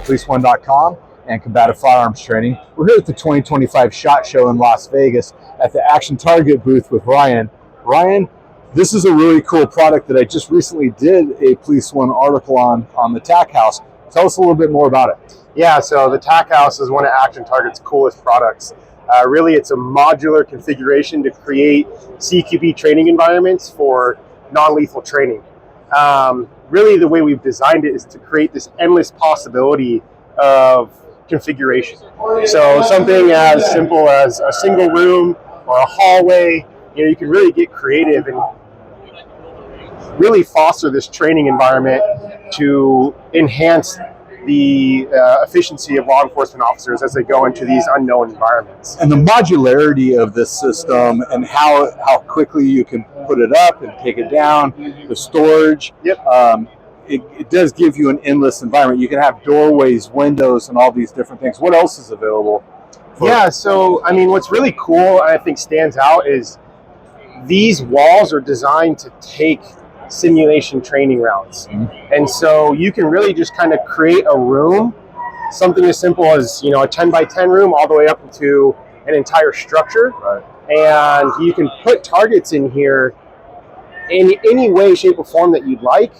policeone.com and combative firearms training. We're here at the 2025 SHOT Show in Las Vegas at the Action Target booth with Ryan. Ryan, this is a really cool product that I just recently did a Police One article on the TAC House. Tell us a little bit more about it. Yeah, so the TAC House is one of Action Target's coolest products. Really, it's a modular configuration to create CQB training environments for non-lethal training. Really, the way we've designed it is to create this endless possibility of configuration. So something as simple as a single room or a hallway, you can really get creative and really foster this training environment to enhance the efficiency of law enforcement officers as they go into these unknown environments. And the modularity of this system and how quickly you can put it up and take it down, the storage, Yep. It does give you an endless environment. You can have doorways, windows, and all these different things. What else is available? Yeah, so I mean, what's really cool and I think stands out is these walls are designed to take simulation training rounds. Mm-hmm. And so you can really just kind of create a room, something as simple as, a 10 by 10 room all the way up into an entire structure. Right. And you can put targets in here in any way, shape, or form that you'd like.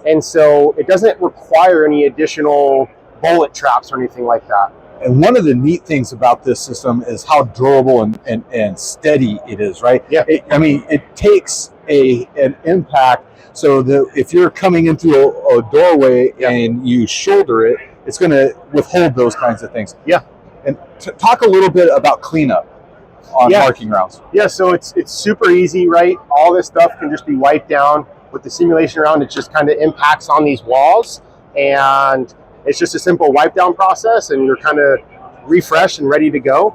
And so it doesn't require any additional bullet traps or anything like that. And one of the neat things about this system is how durable and steady it is, right? Yeah. It takes an impact so that if you're coming into a doorway and you shoulder it, it's going to withhold those kinds of things. Yeah. And talk a little bit about cleanup on marking rounds. Yeah, so it's super easy, right? All this stuff can just be wiped down. With the simulation round, it just kind of impacts on these walls, and it's just a simple wipe down process, and you're kind of refreshed and ready to go.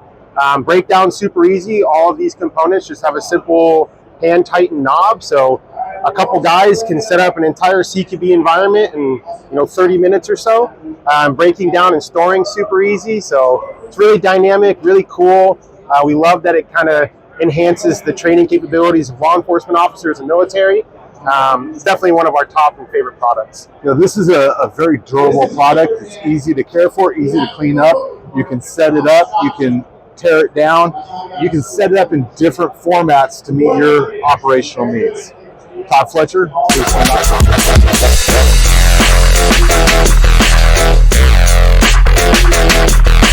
Breakdown super easy. All of these components just have a simple hand tighten knob, so a couple guys can set up an entire CQB environment in 30 minutes or so. Breaking down and storing super easy, so it's really dynamic, really cool. We love that it kind of enhances the training capabilities of law enforcement officers and military. It's definitely one of our top and favorite products. This is a very durable product. It's easy to care for, easy to clean up. You can set it up, you can tear it down, you can set it up in different formats to meet your operational needs. Todd Fletcher, PoliceOne.com.